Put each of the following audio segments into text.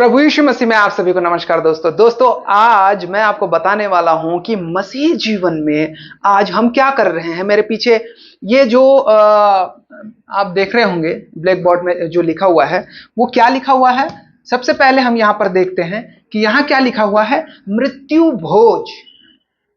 प्रभु यीशु मसीह में आप सभी को नमस्कार दोस्तों। आज मैं आपको बताने वाला हूं कि मसीह जीवन में आज हम क्या कर रहे हैं। मेरे पीछे ये जो आप देख रहे होंगे ब्लैक बोर्ड में जो लिखा हुआ है वो क्या लिखा हुआ है। सबसे पहले हम यहां पर देखते हैं कि यहां क्या लिखा हुआ है, मृत्यु भोज।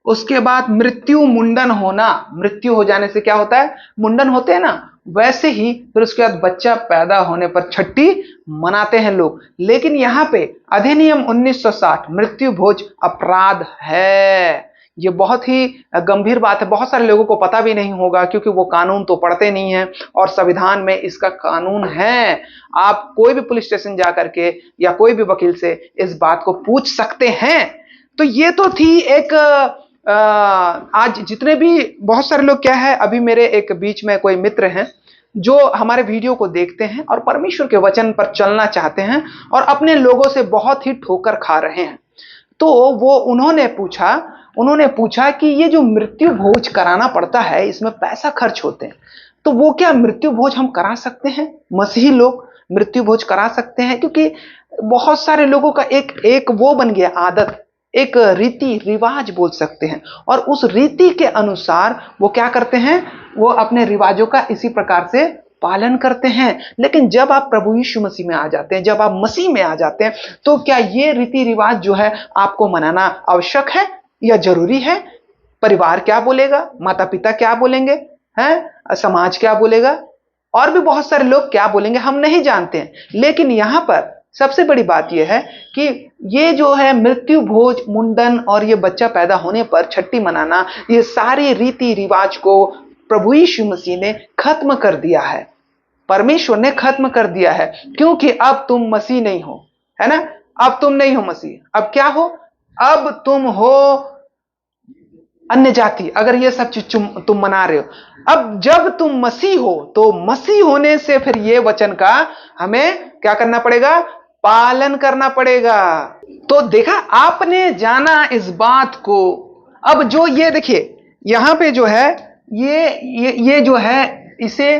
उसके बाद मृत्यु मुंडन होना, मृत्यु हो जाने से क्या होता है, मुंडन होते हैं ना, वैसे ही फिर उसके बाद बच्चा पैदा होने पर छठी मनाते हैं लोग। लेकिन यहां पे अधिनियम 1960 मृत्यु भोज अपराध है। ये बहुत ही गंभीर बात है, बहुत सारे लोगों को पता भी नहीं होगा क्योंकि वो कानून तो पढ़ते नहीं है और संविधान में इसका कानून है। आप कोई भी पुलिस स्टेशन जाकर के या कोई भी वकील से इस बात को पूछ सकते हैं। तो ये तो थी एक आज जितने भी बहुत सारे लोग क्या है, अभी मेरे एक बीच में कोई मित्र हैं जो हमारे वीडियो को देखते हैं और परमेश्वर के वचन पर चलना चाहते हैं और अपने लोगों से बहुत ही ठोकर खा रहे हैं। तो वो उन्होंने पूछा कि ये जो मृत्यु भोज कराना पड़ता है इसमें पैसा खर्च होते हैं, तो वो क्या मृत्यु भोज हम करा सकते हैं? मसीही लोग मृत्यु भोज करा सकते हैं? क्योंकि बहुत सारे लोगों का एक वो बन गया आदत, एक रीति रिवाज बोल सकते हैं, और उस रीति के अनुसार वो क्या करते हैं, वो अपने रिवाजों का इसी प्रकार से पालन करते हैं। लेकिन जब आप प्रभु यीशु मसीह में आ जाते हैं, जब आप मसीह में आ जाते हैं, तो क्या ये रीति रिवाज जो है आपको मनाना आवश्यक है या जरूरी है? परिवार क्या बोलेगा, माता पिता क्या बोलेंगे हैं, समाज क्या बोलेगा, और भी बहुत सारे लोग क्या बोलेंगे, हम नहीं जानते हैं। लेकिन यहां पर सबसे बड़ी बात यह है कि ये जो है मृत्यु भोज, मुंडन और ये बच्चा पैदा होने पर छठी मनाना, ये सारे रीति रिवाज को प्रभु यीशु मसीह ने खत्म कर दिया है। परमेश्वर ने खत्म कर दिया है, क्योंकि अब तुम मसीह नहीं हो, है ना। अब तुम नहीं हो मसीह, अब क्या हो, अब तुम हो अन्य जाति। अगर ये सब चीज तुम मना रहे हो, अब जब तुम मसीह हो तो मसीह होने से फिर ये वचन का हमें क्या करना पड़ेगा, पालन करना पड़ेगा। तो देखा आपने, जाना इस बात को। अब जो ये देखिए यहां पे जो है ये जो है, इसे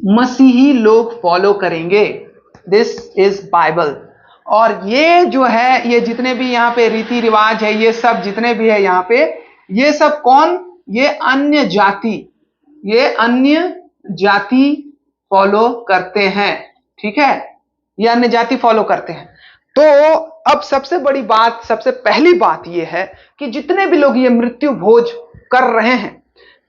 मसीही लोग फॉलो करेंगे। This is Bible. और ये जो है, ये जितने भी यहाँ पे रीति रिवाज है, ये सब जितने भी है यहाँ पे, ये सब कौन, ये अन्य जाति फॉलो करते हैं। ठीक है, ये अन्य जाति फॉलो करते हैं। तो अब सबसे बड़ी बात, सबसे पहली बात ये है कि जितने भी लोग ये मृत्यु भोज कर रहे हैं,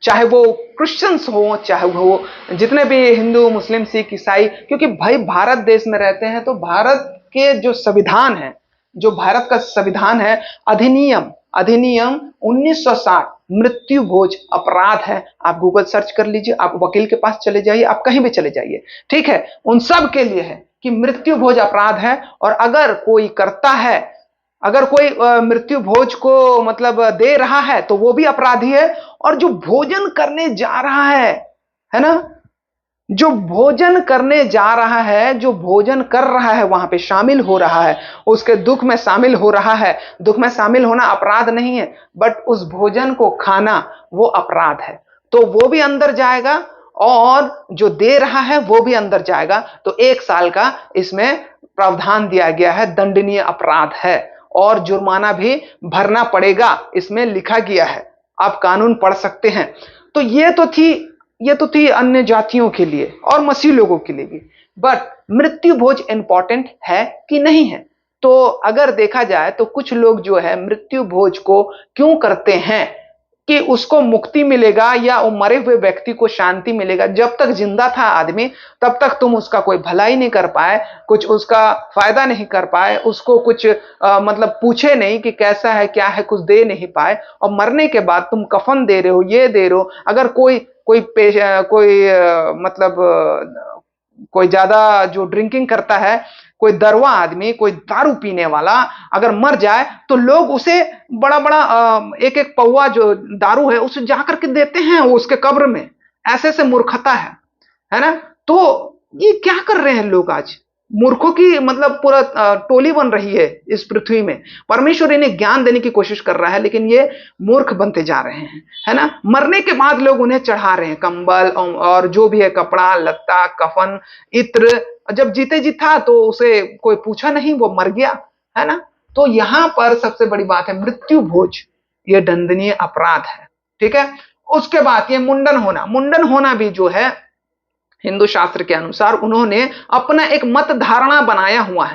चाहे वो क्रिश्चियंस हो, चाहे वो जितने भी हिंदू, मुस्लिम, सिख, ईसाई, क्योंकि भाई भारत देश में रहते हैं, तो भारत के जो संविधान है, जो भारत का संविधान है, अधिनियम 1960 मृत्यु भोज अपराध है। आप गूगल सर्च कर लीजिए, आप वकील के पास चले जाइए, आप कहीं भी चले जाइए, ठीक है, उन सब के लिए है कि मृत्यु भोज अपराध है। और अगर कोई करता है, अगर कोई मृत्यु भोज को मतलब दे रहा है तो वो भी अपराधी है। और जो भोजन करने जा रहा है ना, जो भोजन करने जा रहा है, जो भोजन कर रहा है, वहां पे शामिल हो रहा है, उसके दुख में शामिल हो रहा है। दुख में शामिल होना अपराध नहीं है, बट उस भोजन को खाना वो अपराध है। तो वो भी अंदर जाएगा और जो दे रहा है वो भी अंदर जाएगा। तो 1 साल का इसमें प्रावधान दिया गया है, दंडनीय अपराध है और जुर्माना भी भरना पड़ेगा, इसमें लिखा गया है। आप कानून पढ़ सकते हैं। तो ये तो थी अन्य जातियों के लिए और मसीह लोगों के लिए भी। बट मृत्यु भोज इंपॉर्टेंट है कि नहीं है? तो अगर देखा जाए तो कुछ लोग जो है मृत्यु भोज को क्यों करते हैं कि उसको मुक्ति मिलेगा या वो मरे हुए व्यक्ति को शांति मिलेगा। जब तक जिंदा था आदमी, तब तक तुम उसका कोई भलाई नहीं कर पाए, कुछ उसका फायदा नहीं कर पाए, उसको कुछ मतलब पूछे नहीं कि कैसा है क्या है, कुछ दे नहीं पाए। और मरने के बाद तुम कफन दे रहे हो, ये दे रहे हो। अगर कोई ज्यादा जो ड्रिंकिंग करता है, कोई दरवा आदमी, कोई दारू पीने वाला अगर मर जाए तो लोग उसे बड़ा बड़ा एक एक पौवा जो दारू है उसे जाकर के देते हैं उसके कब्र में। ऐसे मूर्खता है ना। तो ये क्या कर रहे हैं लोग आज? मूर्खों की मतलब पूरा टोली बन रही है इस पृथ्वी में। परमेश्वर इन्हें ज्ञान देने की कोशिश कर रहा है, लेकिन ये मूर्ख बनते जा रहे हैं, है ना। मरने के बाद लोग उन्हें चढ़ा रहे हैं कंबल और जो भी है, कपड़ा लत्ता, कफन, इत्र। जब जीते जी था तो उसे कोई पूछा नहीं, वो मर गया, है ना। तो यहां पर सबसे बड़ी बात है मृत्यु भोज, ये दंडनीय अपराध है, ठीक है। उसके बाद ये मुंडन होना, मुंडन होना भी जो है हिंदू शास्त्र के अनुसार उन्होंने अपना एक मत धारणा बनाया हुआ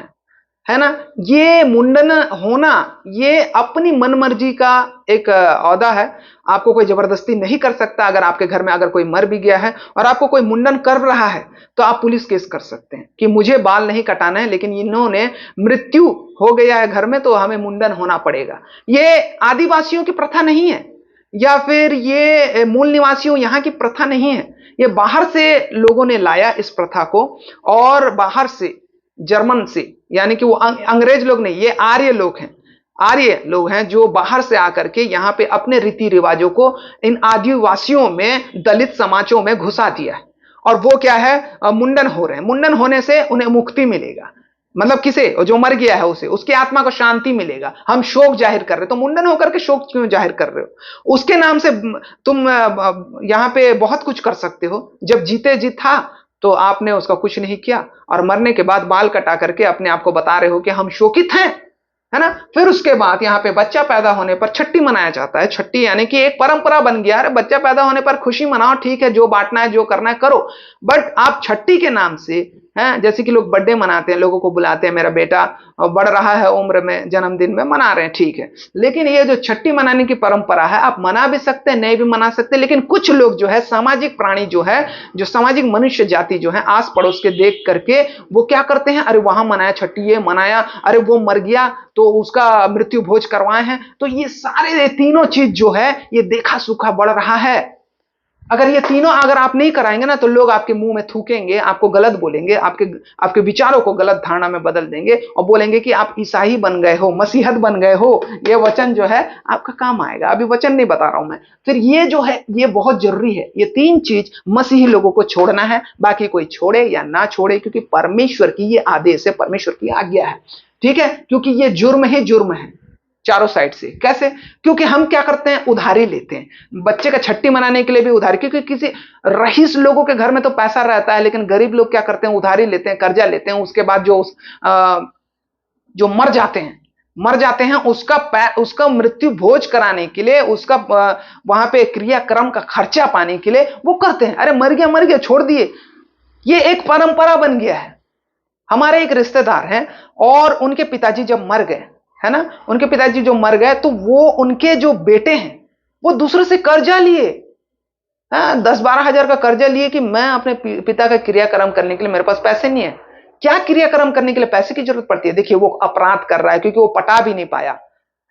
है ना। ये मुंडन होना, ये अपनी मनमर्जी का एक औदा है। आपको कोई जबरदस्ती नहीं कर सकता। अगर आपके घर में अगर कोई मर भी गया है और आपको कोई मुंडन कर रहा है तो आप पुलिस केस कर सकते हैं कि मुझे बाल नहीं कटाना है, लेकिन इन्होंने मृत्यु हो गया है घर में तो हमें मुंडन होना पड़ेगा। ये आदिवासियों की प्रथा नहीं है, या फिर ये मूल निवासियों यहाँ की प्रथा नहीं है। ये बाहर से लोगों ने लाया इस प्रथा को, और बाहर से जर्मन से, यानी कि वो अंग्रेज लोग नहीं, ये आर्य लोग हैं। आर्य लोग हैं जो बाहर से आकर के यहाँ पे अपने रीति रिवाजों को इन आदिवासियों में, दलित समाजों में घुसा दिया है। और वो क्या है, मुंडन हो रहे हैं। मुंडन होने से उन्हें मुक्ति मिलेगा, मतलब किसे, जो मर गया है उसे, उसकी आत्मा को शांति मिलेगा। हम शोक जाहिर कर रहे, तो मुंडन होकर के शोक क्यों जाहिर कर रहे हो? उसके नाम से तुम यहाँ पे बहुत कुछ कर सकते हो। जब जीते जी था तो आपने उसका कुछ नहीं किया, और मरने के बाद बाल कटा करके अपने आप को बता रहे हो कि हम शोकित हैं, है ना। फिर उसके बाद यहाँ पे बच्चा पैदा होने पर छठी मनाया जाता है। छठी यानी कि एक परंपरा बन गया है, बच्चा पैदा होने पर खुशी मनाओ, ठीक है, जो बांटना है जो करना है करो। बट आप छठी के नाम से, हैं, जैसे कि लोग बर्थडे मनाते हैं, लोगों को बुलाते हैं, मेरा बेटा बढ़ रहा है उम्र में, जन्मदिन में मना रहे हैं, ठीक है। लेकिन ये जो छठी मनाने की परंपरा है, आप मना भी सकते हैं, नहीं भी मना सकते, लेकिन कुछ लोग जो है, सामाजिक प्राणी जो है, जो सामाजिक मनुष्य जाति जो है, आस पड़ोस के देख करके वो क्या करते हैं, अरे वहां मनाया छठी, ये मनाया, अरे वो मर गया तो उसका मृत्यु भोज करवाए हैं। तो ये सारे तीनों चीज जो है, ये देखा सूखा बढ़ रहा है। अगर ये तीनों अगर आप नहीं कराएंगे ना, तो लोग आपके मुंह में थूकेंगे, आपको गलत बोलेंगे, आपके विचारों को गलत धारणा में बदल देंगे और बोलेंगे कि आप ईसाई बन गए हो, मसीहत बन गए हो। ये वचन जो है आपका काम आएगा। अभी वचन नहीं बता रहा हूं मैं। फिर ये जो है, ये बहुत जरूरी है। ये तीन चीज मसीही लोगों को छोड़ना है, बाकी कोई छोड़े या ना छोड़े, क्योंकि परमेश्वर की ये आदेश है, परमेश्वर की आज्ञा है, ठीक है। क्योंकि ये जुर्म ही जुर्म है चारों साइड से। कैसे? क्योंकि हम क्या करते हैं, उधारी लेते हैं। बच्चे का छठी मनाने के लिए भी उधारी, क्योंकि किसी रईस लोगों के घर में तो पैसा रहता है, लेकिन गरीब लोग क्या करते हैं, उधारी लेते हैं, कर्जा लेते हैं। उसके बाद जो मर जाते हैं उसका मृत्यु भोज कराने के लिए, उसका वहां पे क्रियाक्रम का खर्चा पाने के लिए वो करते हैं। अरे मर गया छोड़ दिए। ये एक परंपरा बन गया है। हमारे एक रिश्तेदार हैं और उनके पिताजी जब मर गए, है ना, उनके पिताजी जो मर गए, तो वो उनके जो बेटे हैं वो दूसरे से कर्जा लिए, 10-12 हजार का कर्जा लिए कि मैं अपने पिता का क्रियाक्रम करने के लिए, मेरे पास पैसे नहीं है। क्या क्रियाक्रम करने के लिए पैसे की जरूरत पड़ती है? देखिए, वो अपराध कर रहा है, क्योंकि वो पटा भी नहीं पाया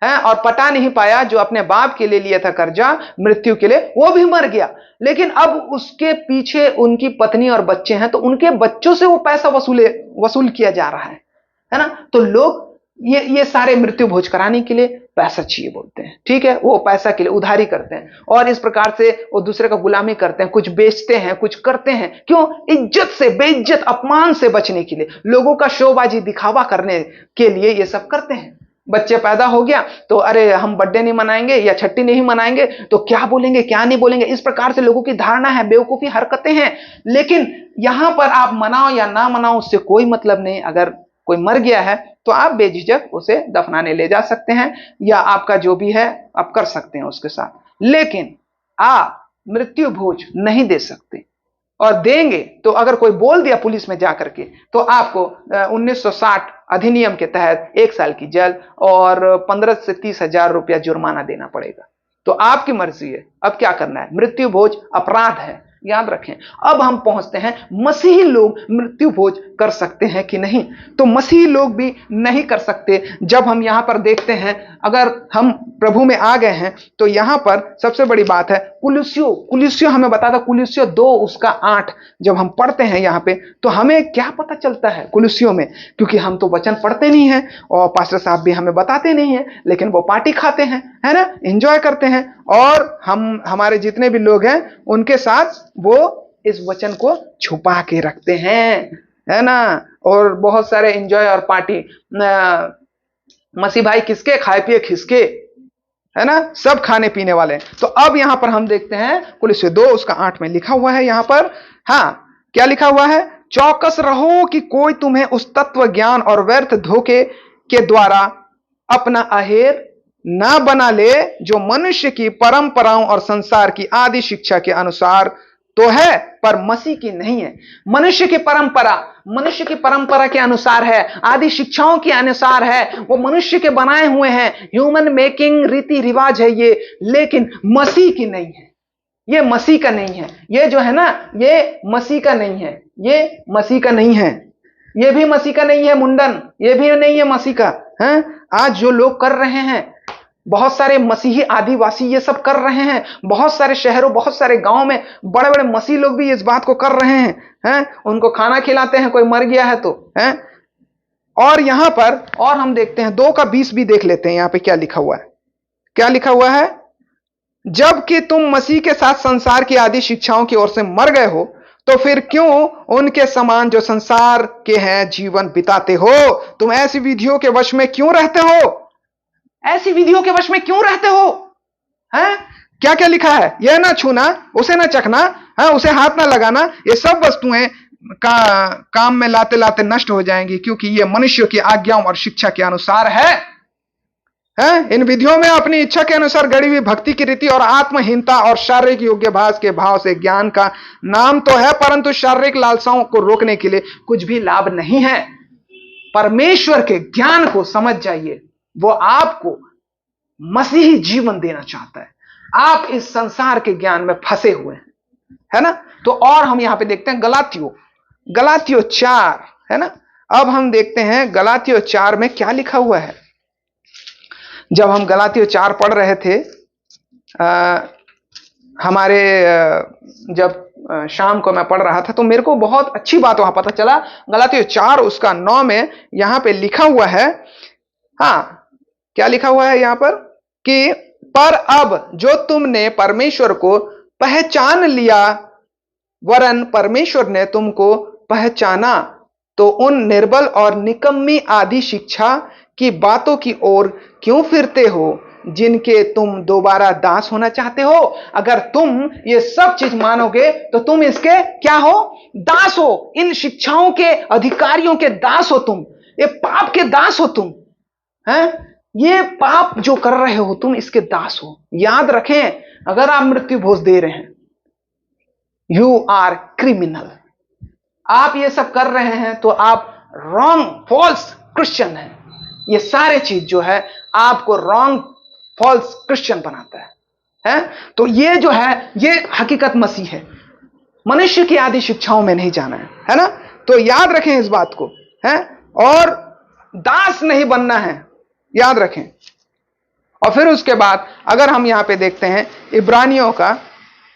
है, और पटा नहीं पाया जो अपने बाप के लिए लिया था कर्जा मृत्यु के लिए, वो भी मर गया। लेकिन अब उसके पीछे उनकी पत्नी और बच्चे हैं, तो उनके बच्चों से वो पैसा वसूल किया जा रहा है ना। तो लोग ये सारे मृत्यु भोज कराने के लिए पैसा चाहिए बोलते हैं, ठीक है। वो पैसा के लिए उधारी करते हैं, और इस प्रकार से वो दूसरे का गुलामी करते हैं, कुछ बेचते हैं, कुछ करते हैं। क्यों? इज्जत से, बेइज्जत, अपमान से बचने के लिए, लोगों का शोबाजी दिखावा करने के लिए ये सब करते हैं। बच्चे पैदा हो गया तो अरे हम बर्थडे नहीं मनाएंगे या छठी नहीं मनाएंगे तो क्या बोलेंगे, क्या नहीं बोलेंगे, इस प्रकार से लोगों की धारणा है, बेवकूफी हरकतें हैं। लेकिन यहां पर आप मनाओ या ना मनाओ, उससे कोई मतलब नहीं। अगर कोई मर गया है तो आप बेझिझक उसे दफनाने ले जा सकते हैं, या आपका जो भी है आप कर सकते हैं उसके साथ। लेकिन आप मृत्यु भोज नहीं दे सकते, और देंगे तो अगर कोई बोल दिया पुलिस में जाकर के, तो आपको 1960 अधिनियम के तहत 1 साल की जेल और 15 से 30 हजार रुपया जुर्माना देना पड़ेगा। तो आपकी मर्जी है अब क्या करना है। मृत्यु भोज अपराध है, याद रखें। अब हम पहुंचते हैं, मसीही लोग मृत्यु भोज कर सकते हैं कि नहीं? तो मसीही लोग भी नहीं कर सकते। जब हम यहां पर देखते हैं, अगर हम प्रभु में आ गए हैं, तो यहां पर सबसे बड़ी बात है कुलुस्सियों हमें बताता, कुलुस्सियों 2 उसका 8 जब हम पढ़ते हैं यहां पे, तो हमें क्या पता चलता है कुलुस्सियों में? क्योंकि हम तो वचन पढ़ते नहीं हैं और पास्टर साहब भी हमें बताते नहीं हैं, लेकिन वो पार्टी खाते हैं, है ना, एंजॉय करते हैं, और हमारे जितने भी लोग हैं उनके साथ वो इस वचन को छुपा के रखते हैं। है ना, और बहुत सारे एंजॉय और पार्टी। मसीह भाई किसके, खाए पिए खिसके, है ना, सब खाने पीने वाले। तो अब यहां पर हम देखते हैं कुलिस्से 2 उसका 8 में लिखा हुआ है यहां पर, हाँ क्या लिखा हुआ है, चौकस रहो कि कोई तुम्हें उस तत्व ज्ञान और व्यर्थ धोखे के द्वारा अपना अहेर ना बना ले जो मनुष्य की परंपराओं और संसार की आदि शिक्षा के अनुसार तो है पर मसीह की नहीं है। मनुष्य की परंपरा के अनुसार है, आदि शिक्षाओं के अनुसार है, वो मनुष्य के बनाए हुए हैं, ह्यूमन मेकिंग रीति रिवाज है ये, लेकिन मसीह की नहीं है। ये मसीह का नहीं है, ये जो है ना, ये मसीह का नहीं है, ये मसीह का नहीं है, ये भी मसीह का नहीं है मुंडन, ये भी नहीं है मसीह का है। आज जो लोग कर रहे हैं, बहुत सारे मसीही आदिवासी ये सब कर रहे हैं, बहुत सारे शहरों बहुत सारे गांव में बड़े बड़े मसीह लोग भी इस बात को कर रहे हैं, उनको खाना खिलाते हैं, कोई मर गया है तो है। और यहां पर और हम देखते हैं 2 का 20 भी देख लेते हैं, यहां पे क्या लिखा हुआ है, क्या लिखा हुआ है, जबकि तुम मसीह के साथ संसार की आदि शिक्षाओं की ओर से मर गए हो, तो फिर क्यों उनके समान जो संसार के हैं जीवन बिताते हो? तुम ऐसी विधियों के वश में क्यों रहते हो? ऐसी विधियों के वश में क्यों रहते हो? हैं? क्या क्या लिखा है, यह ना छूना, उसे ना चखना, है उसे हाथ ना लगाना, ये सब वस्तुएं काम में लाते लाते नष्ट हो जाएंगी, क्योंकि ये मनुष्य की आज्ञाओं और शिक्षा के अनुसार है। इन विधियों में अपनी इच्छा के अनुसार गढ़ी हुई भक्ति की रीति और आत्महीनता और शारीरिक योग्यभास के भाव से ज्ञान का नाम तो है, परंतु शारीरिक लालसाओं को रोकने के लिए कुछ भी लाभ नहीं है। परमेश्वर के ज्ञान को समझ जाइए, वो आपको मसीही जीवन देना चाहता है। आप इस संसार के ज्ञान में फंसे हुए हैं, है ना। तो और हम यहां पे देखते हैं गलातियों 4, है ना। अब हम देखते हैं गलातियों 4 में क्या लिखा हुआ है। जब हम गलातियों 4 पढ़ रहे थे, जब शाम को मैं पढ़ रहा था, तो मेरे को बहुत अच्छी बात वहां पता चला। गलातियों 4 उसका 9 में यहां पे लिखा हुआ है, हाँ क्या लिखा हुआ है यहां पर, कि पर अब जो तुमने परमेश्वर को पहचान लिया, वरन परमेश्वर ने तुमको पहचाना, तो उन निर्बल और निकम्मी आदि शिक्षा की बातों की ओर क्यों फिरते हो, जिनके तुम दोबारा दास होना चाहते हो? अगर तुम ये सब चीज मानोगे तो तुम इसके क्या हो, दास हो। इन शिक्षाओं के अधिकारियों के दास हो तुम, ये पाप के दास हो तुम, हैं? ये पाप जो कर रहे हो तुम, इसके दास हो। याद रखें, अगर आप मृत्यु भोज दे रहे हैं, यू आर क्रिमिनल। आप ये सब कर रहे हैं तो आप रॉन्ग फॉल्स क्रिश्चियन हैं। ये सारे चीज जो है आपको रॉन्ग फॉल्स क्रिश्चियन बनाता है? तो ये जो है, ये हकीकत मसीह है। मनुष्य की आदि शिक्षाओं में नहीं जाना है ना। तो याद रखें इस बात को, है, और दास नहीं बनना है, याद रखें। और फिर उसके बाद अगर हम यहां पे देखते हैं इब्रानियों का,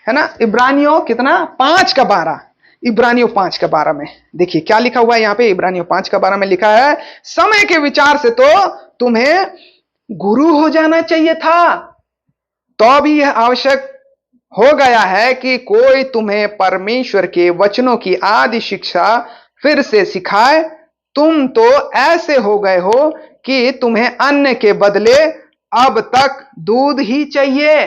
है ना, इब्रानियों कितना 5 का 12, इब्रानियों 5 का 12 में देखिए क्या लिखा हुआ है यहां पे। इब्रानियों 5 का 12 में लिखा है, समय के विचार से तो तुम्हें गुरु हो जाना चाहिए था, तो भी यह आवश्यक हो गया है कि कोई तुम्हें परमेश्वर के वचनों की आदि शिक्षा फिर से सिखाए। तुम तो ऐसे हो गए हो कि तुम्हें अन्न के बदले अब तक दूध ही चाहिए।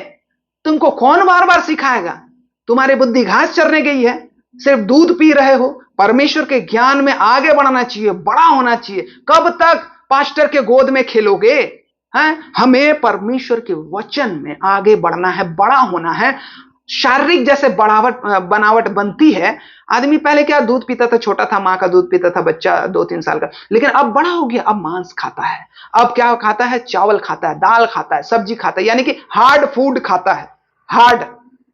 तुमको कौन बार बार सिखाएगा? तुम्हारी बुद्धि घास चरने गई है, सिर्फ दूध पी रहे हो। परमेश्वर के ज्ञान में आगे बढ़ना चाहिए, बड़ा होना चाहिए। कब तक पास्टर के गोद में खेलोगे? हैं? हमें परमेश्वर के वचन में आगे बढ़ना है, बड़ा होना है। शारीरिक जैसे बनावट बनती है। आदमी पहले क्या दूध पीता था, छोटा था, मां का दूध पीता था बच्चा 2-3 साल का, लेकिन अब बड़ा हो गया, अब मांस खाता है। अब क्या खाता है? चावल खाता है, दाल खाता है, सब्जी खाता है, यानी कि हार्ड फूड खाता है। हार्ड,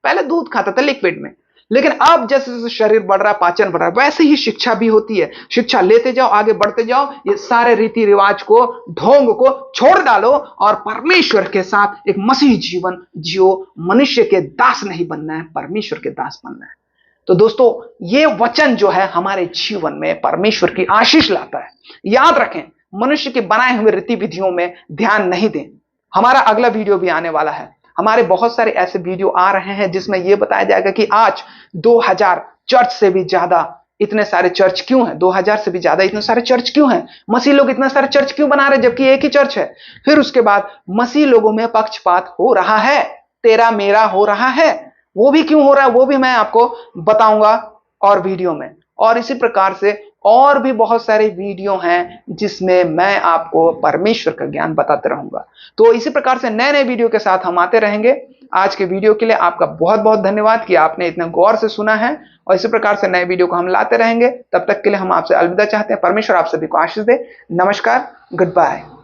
पहले दूध खाता था लिक्विड में, लेकिन अब जैसे जैसे शरीर बढ़ रहा है, पाचन बढ़ रहा है, वैसे ही शिक्षा भी होती है। शिक्षा लेते जाओ, आगे बढ़ते जाओ। ये सारे रीति रिवाज को, ढोंग को छोड़ डालो और परमेश्वर के साथ एक मसीह जीवन जियो। मनुष्य के दास नहीं बनना है, परमेश्वर के दास बनना है। तो दोस्तों, ये वचन जो है हमारे जीवन में परमेश्वर की आशीष लाता है। याद रखें, मनुष्य के बनाए हुए रीति विधियों में ध्यान नहीं दें। हमारा अगला वीडियो भी आने वाला है। हमारे बहुत सारे ऐसे वीडियो आ रहे हैं जिसमें यह बताया जाएगा कि आज 2000 चर्च से भी ज्यादा इतने सारे चर्च क्यों हैं? 2000 से भी ज्यादा इतने सारे चर्च क्यों हैं? मसीह लोग इतने सारे चर्च क्यों बना रहे जबकि एक ही चर्च है? फिर उसके बाद मसीह लोगों में पक्षपात हो रहा है, तेरा मेरा हो रहा है। वो भी क्यों हो रहा है वो भी मैं आपको बताऊंगा और वीडियो में। और इसी प्रकार से और भी बहुत सारे वीडियो हैं जिसमें मैं आपको परमेश्वर का ज्ञान बताते रहूंगा। तो इसी प्रकार से नए नए वीडियो के साथ हम आते रहेंगे। आज के वीडियो के लिए आपका बहुत बहुत धन्यवाद कि आपने इतने गौर से सुना है, और इसी प्रकार से नए वीडियो को हम लाते रहेंगे। तब तक के लिए हम आपसे अलविदा चाहते हैं। परमेश्वर आप सभी को आशीष दे। नमस्कार, गुड बाय।